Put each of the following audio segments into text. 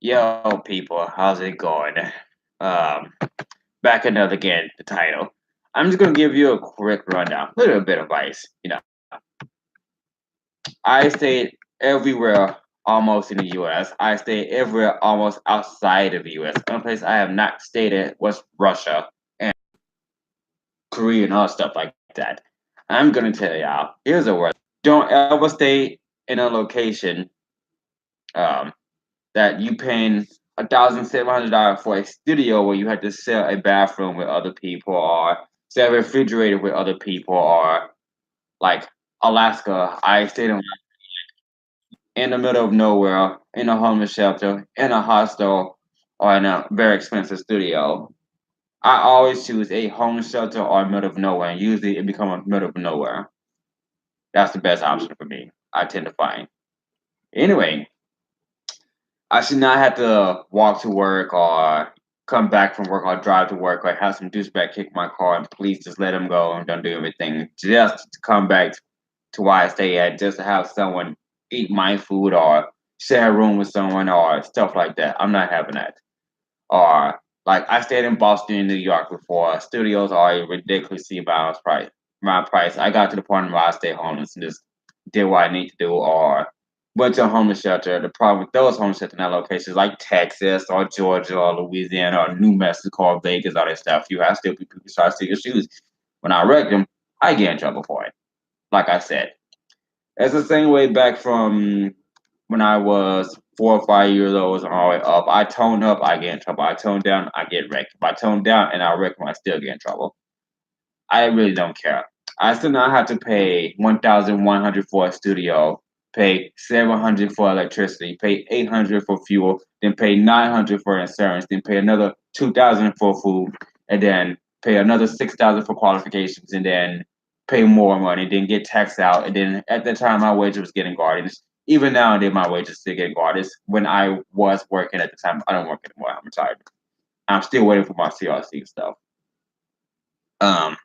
Yo, people, how's it going? Um, Back another again, the title. I'm just gonna give you a quick rundown, a little bit of advice. I stayed everywhere almost in the U.S. I stayed everywhere almost outside of the U.S. The only place I have not stayed at was Russia and Korea and all stuff like that. I'm gonna tell y'all. Here's a word: don't ever stay in a location um, that you paying $1,700 for a studio where you had to share a bathroom with other people or share a refrigerator with other people or like Alaska. I stayed in the middle of nowhere in a homeless shelter, in a hostel, or in a very expensive studio. I always choose a homeless shelter or middle of nowhere, and usually it becomes a middle of nowhere. That's the best option for me. I tend to find. Anyway, I should not have to walk to work or come back from work or drive to work or have some douchebag kick my car and please just let him go and don't do everything just to come back to where I stay at just to have someone eat my food or share a room with someone or stuff like that. I'm not having that. Or like I stayed in Boston and New York before. Studios are a ridiculously balanced price. My price. I got to the point where I stay homeless and just did what I need to do or went to a homeless shelter. The problem with those homeless shelters in that locations like Texas or Georgia or Louisiana or New Mexico or Vegas, all that stuff, you have still people who try to steal your shoes. When I wreck them, I get in trouble for it. Like I said. It's the same way back from when I was 4 or 5 years old and all the way up. I tone up, I get in trouble. I tone down, I get wrecked. If I tone down and I wreck them, I still get in trouble. I really don't care. I still not have to pay 1,100 for a studio, pay 700 for electricity, pay 800 for fuel, then pay 900 for insurance, then pay another 2,000 for food, and then pay another 6,000 for qualifications, and then pay more money, then get taxed out, and then at the time my wage was getting guarded. Even now, and then my wage is still getting guarded. When I was working at the time, I don't work anymore. I'm retired. I'm still waiting for my CRC stuff. Um,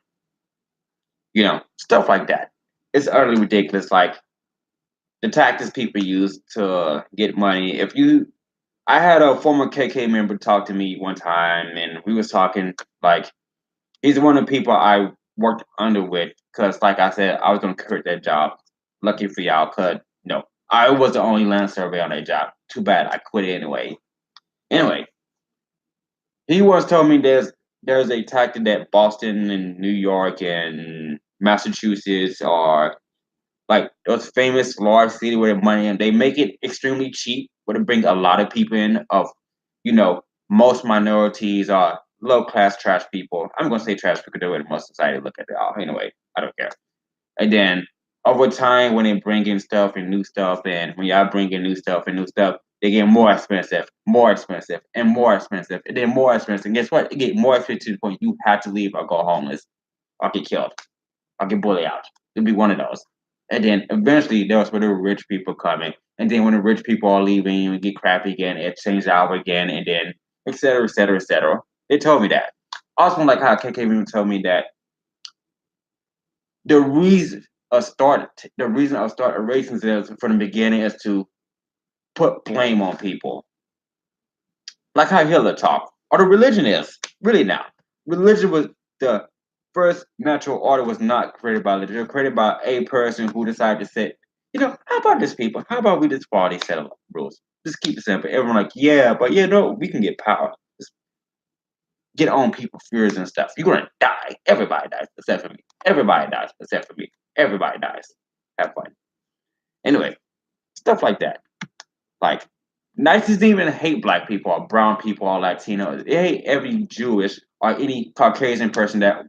stuff like that. It's utterly ridiculous. Like the tactics people use to get money. I had a former KK member talk to me one time, and we was talking like he's one of the people I worked under with because, like I said, I was gonna quit that job. Lucky for y'all, cause no, I was the only land survey on that job. Too bad I quit it anyway. Anyway, he once told me there's a tactic that Boston and New York and Massachusetts are like those famous large city where the money and they make it extremely cheap, but it brings a lot of people in of, most minorities are low class trash people. I'm gonna say trash because the way most society look at it all. Anyway, I don't care. And then over time when they bring in stuff and new stuff and when y'all bring in new stuff, they get more expensive, and more expensive, and then more expensive. And guess what? It get more expensive to the point you have to leave or go homeless or get killed or get bullied out. It'll be one of those. And then eventually there's where the rich people coming. And then when the rich people are leaving, we get crappy again, it changes out again, and then et cetera, et cetera, et cetera. They told me that. Also, like how KK even told me that the reason the reason I started racism from the beginning is to put blame on people. Like how Hitler talked. Or the religion is. Really now. Religion was the first natural order was not created by religion. It was created by a person who decided to say, how about this people? How about we just follow these set of rules? Just keep it simple. Everyone like, yeah, but no, we can get power. Just get on people's fears and stuff. You're gonna die. Everybody dies except for me. Everybody dies except for me. Everybody dies. Have fun. Anyway, stuff like that. Like Nazis didn't even hate black people or brown people or Latinos. They hate every Jewish or any Caucasian person that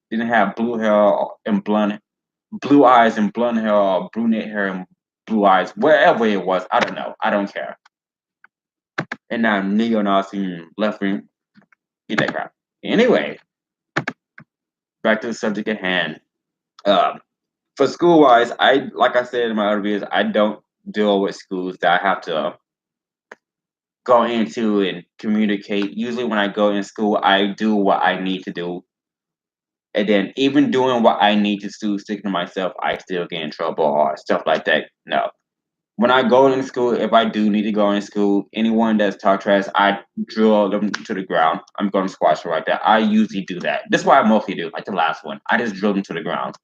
didn't have blue hair and blue eyes and blonde hair or brunette hair and blue eyes, wherever it was. I don't know. I don't care. And now neo-Nazi left wing, get that crap. Anyway, back to the subject at hand. Um, for school wise, like I said in my other videos, I don't deal with schools that I have to go into and communicate. Usually, when I go in school, I do what I need to do. And then even doing what I need to do, sticking to myself, I still get in trouble or stuff like that. No. When I go in school, if I do need to go in school, anyone that's talk trash, I drill them to the ground. I'm going to squash it right there. I usually do that. That's what I mostly do, like the last one. I just drill them to the ground.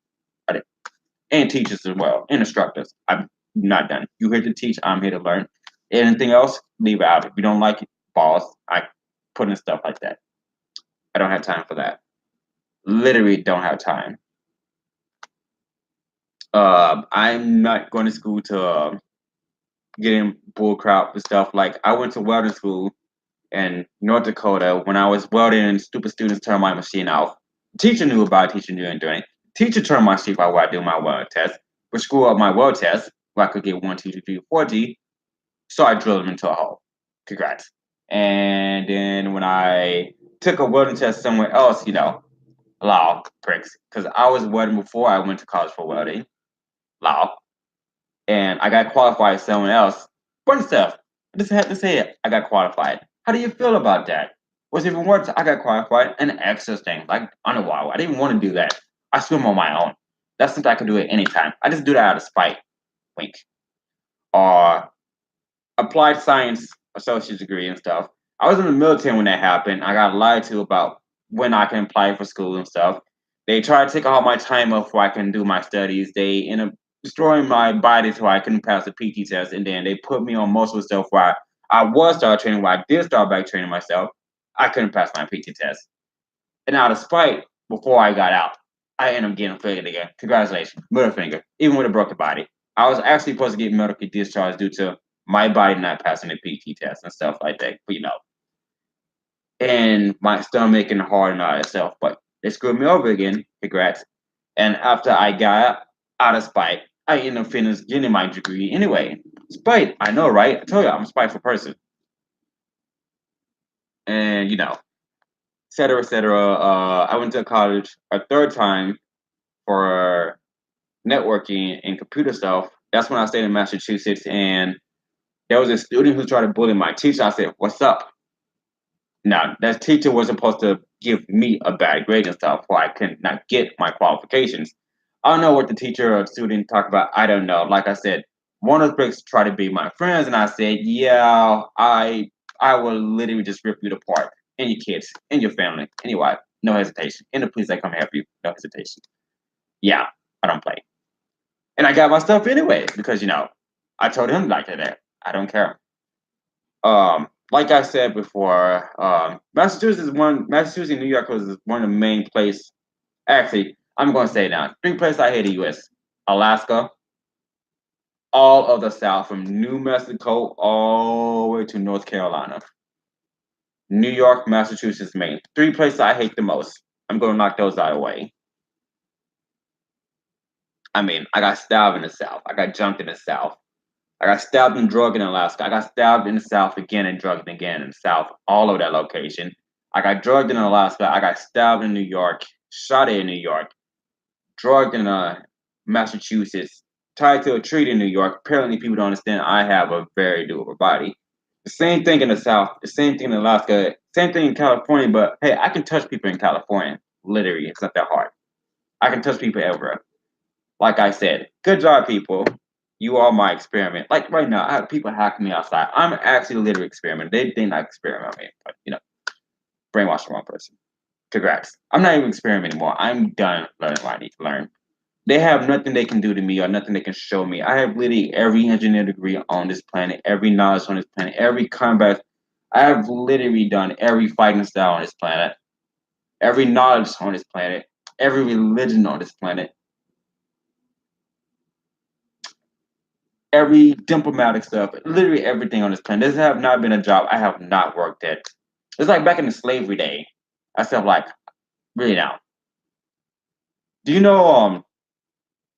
And teachers as well, and instructors. I'm not done. You here to teach, I'm here to learn. Anything else, leave it out. If you don't like it, balls, I put in stuff like that. I don't have time for that. Literally don't have time. I'm not going to school to get in bull crap and stuff. Like I went to welding school in North Dakota. When I was welding, stupid students turned my machine off. Teacher knew about it, teacher knew and doing it. Teacher turned my sheet off while I do my weld test. But screw up my weld test where I could get 1, 2, 3, 4G. So I drilled him into a hole. Congrats. And then when I took a welding test somewhere else, law pricks. Because I was welding before I went to college for welding, law. And I got qualified somewhere else. Fun stuff. I just had to say it. I got qualified. How do you feel about that? What's even worse, I got qualified in access thing, like underwater. I didn't want to do that. I swim on my own. That's something I can do at any time. I just do that out of spite. Wink. Or applied science associate's degree and stuff. I was in the military when that happened. I got lied to about when I can apply for school and stuff. They tried to take all my time off where I can do my studies. They ended up destroying my body so I couldn't pass the PT test. And then they put me on most of the stuff where I was start training, where I did start back training myself. I couldn't pass my PT test. And out of spite, before I got out, I ended up getting fingered again. Congratulations, middle finger, even with a broken body. I was actually supposed to get medically discharged due to my body not passing the PT test and stuff like that. But and my stomach and heart and all that stuff. But they screwed me over again. Congrats. And after I got out of spite, I ended up finishing getting my degree anyway. Spite, I know, right? I told you I'm a spiteful person. And et cetera, et cetera. I went to college a third time for networking and computer stuff. That's when I stayed in Massachusetts, and there was a student who tried to bully my teacher. I said, "What's up?" Now, that teacher was supposed to give me a bad grade and stuff, or I could not get my qualifications. I don't know what the teacher or student talked about. I don't know. Like I said, one of the bricks tried to be my friends, and I said, "Yeah, I will literally just rip you apart, and your kids, and your family, and your wife. No hesitation. And the police that come help you, no hesitation." Yeah, I don't play. And I got my stuff anyway because I told him like that. I don't care. Like I said before, Massachusetts and New York was one of the main places. Actually, I'm going to say it now. Three places I hate the U.S. Alaska, all of the South, from New Mexico all the way to North Carolina. New York, Massachusetts, Maine. Three places I hate the most. I'm going to knock those out of the way. I mean, I got stabbed in the South. I got jumped in the South. I got stabbed and drugged in Alaska. I got stabbed in the South again and drugged again in the South, all over that location. I got drugged in Alaska. I got stabbed in New York, shot in New York, drugged in Massachusetts, tied to a tree in New York. Apparently, people don't understand I have a very durable body. The same thing in the South, the same thing in Alaska, same thing in California, but hey, I can touch people in California. Literally, it's not that hard. I can touch people everywhere. Like I said, good job, people. You are my experiment. Like right now, I have people hacking me outside. I'm actually literally experiment. They did not experiment on me, but brainwash the wrong person. Congrats. I'm not even experimenting anymore. I'm done learning what I need to learn. They have nothing they can do to me or nothing they can show me. I have literally every engineer degree on this planet, every knowledge on this planet, every combat. I have literally done every fighting style on this planet, every knowledge on this planet, every religion on this planet, every diplomatic stuff, literally everything on this planet. This have not been a job I have not worked at. It's like back in the slavery day. I said, like, really now. Do you know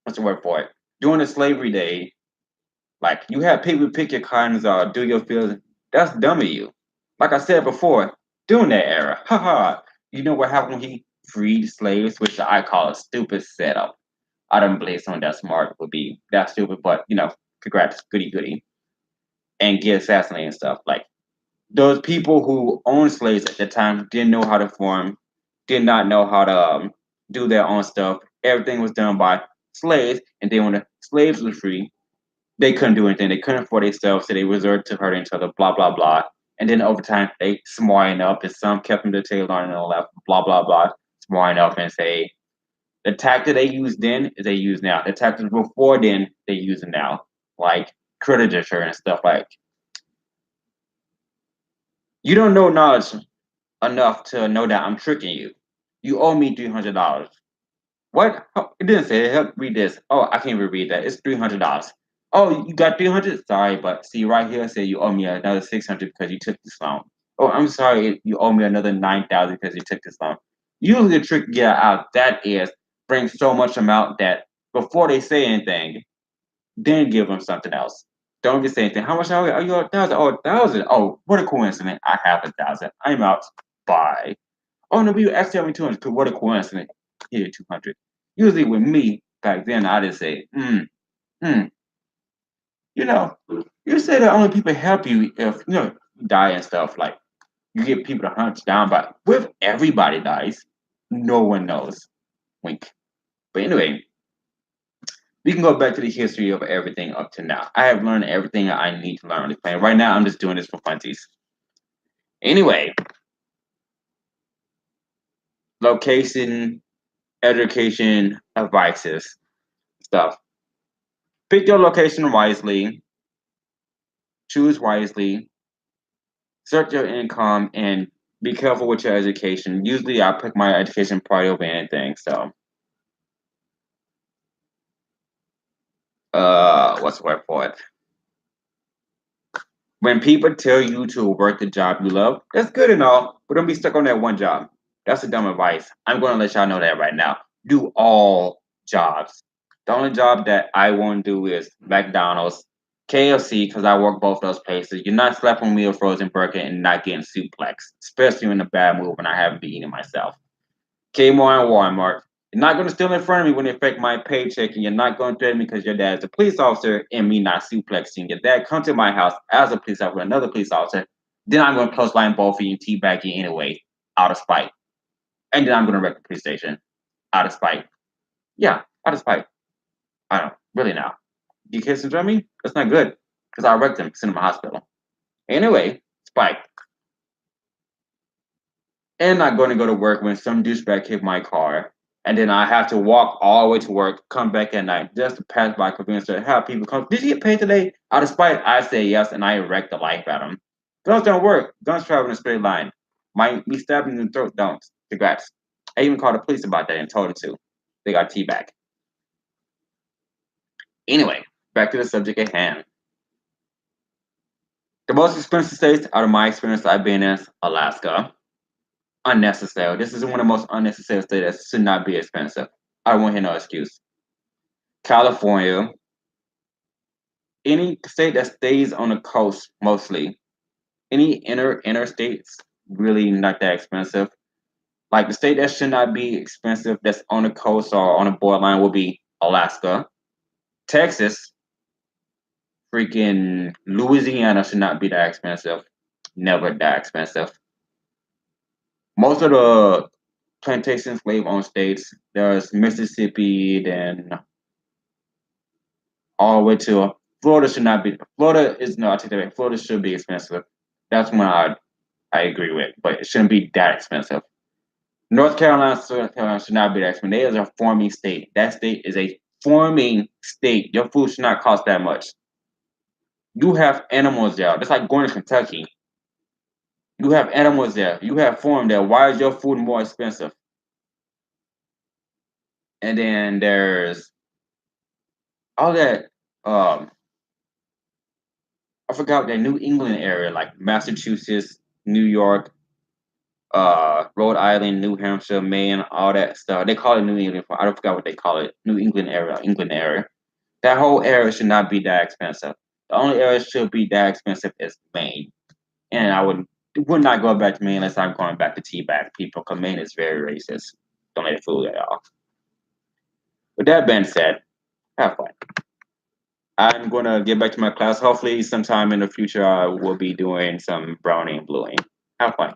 what's the word for it? During the slavery day, like you have people pick your kindness or do your feelings. That's dumb of you. Like I said before, during that era, haha. You know what happened when he freed slaves, which I call a stupid setup. I don't believe someone that smart would be that stupid, but congrats, goody goody, and get assassinated and stuff. Like those people who owned slaves at the time didn't know how to form, did not know how to do their own stuff. Everything was done by slaves, and then when the slaves were free, they couldn't do anything. They couldn't afford themselves, so they resorted to hurting each other, blah, blah, blah. And then over time, they smarten up, and some kept them to tail on and all that, blah, blah, blah. Smarten up and say, the tactic they used then is they use now. The tactics before then, they use it now. Like creditor and stuff like, you don't know knowledge enough to know that I'm tricking you. You owe me $300. What? Oh, it didn't say it. Help read this. Oh, I can't even read that. It's $300. Oh, you got 300? Sorry, but see right here, it say you owe me another 600 because you took this loan. Oh, I'm sorry, you owe me another 9,000 because you took this loan. Usually, the trick to get out that is bring so much amount that before they say anything, then give them something else. Don't just say anything. How much are you? 1,000? Oh, 1,000. Oh, what a coincidence! I have 1,000. I'm out. Bye. Oh no, you actually owe me 200. What a coincidence! Here, 200. Usually with me back then, I just say, hmm, you know, you say that only people help you if you die and stuff. Like you get people to hunt you down, but with everybody dies, no one knows. Wink. But anyway, we can go back to the history of everything up to now. I have learned everything I need to learn on this planet. Right now, I'm just doing this for funsies. Anyway, location, education, advices, stuff. Pick your location wisely, choose wisely, search your income, and be careful with your education. Usually, I pick my education priority over anything. So, what's the word for it? When people tell you to work the job you love, that's good and all, but don't be stuck on that one job. That's a dumb advice. I'm going to let y'all know that right now. Do all jobs. The only job that I won't do is McDonald's, KFC, because I work both those places. You're not slapping me a frozen burger and not getting suplex, especially in a bad mood when I haven't been eating myself. Kmart and Walmart. You're not going to steal in front of me when they affect my paycheck, and you're not going to threaten me because your dad's a police officer and me not suplexing. Your dad come to my house as a police officer, another police officer. Then I'm going to close line both of you and teabag you anyway, out of spite. And then I'm going to wreck the police station, out of spite. Yeah, out of spite. I don't really now. You kids enjoy me? That's not good because I wrecked them, send them to the hospital. Anyway, spite. And not going to go to work when some douchebag hit my car, and then I have to walk all the way to work, come back at night just to pass by convenience store, have people come. Did you get paid today? Out of spite, I say yes, and I wreck the life out of them. Guns don't work. Guns travel in a straight line. Might be stabbed in the throat. Don't. Congrats. I even called the police about that and told them to. They got teabag. Anyway, back to the subject at hand. The most expensive states, out of my experience, I've been in Alaska. Unnecessary. This is one of the most unnecessary states that should not be expensive. I don't want to hear no excuse. California, any state that stays on the coast mostly, any interstates really not that expensive. Like the state that should not be expensive that's on the coast or on the borderline will be Alaska. Texas, freaking Louisiana should not be that expensive. Never that expensive. Most of the plantation slave owned states, there's Mississippi, then all the way to Florida should not be. Florida is no, I take that back. Florida should be expensive. That's one I agree with, but it shouldn't be that expensive. North Carolina, South Carolina should not be that expensive. They is a farming state. That state is a farming state. Your food should not cost that much. You have animals there. That's like going to Kentucky. You have animals there. You have farm there. Why is your food more expensive? And then there's all that. I forgot that New England area, like Massachusetts, New York, Rhode Island, New Hampshire, Maine, all that stuff. They call it New England. I don't forgot what they call it. New England area, England area. That whole area should not be that expensive. The only area should be that expensive is Maine. And I would not go back to Maine unless I'm going back to teabag people, because Maine is very racist. Don't let it fool you at all. With that being said, have fun. I'm gonna get back to my class. Hopefully, sometime in the future, I will be doing some brownie and bluing. Have fun.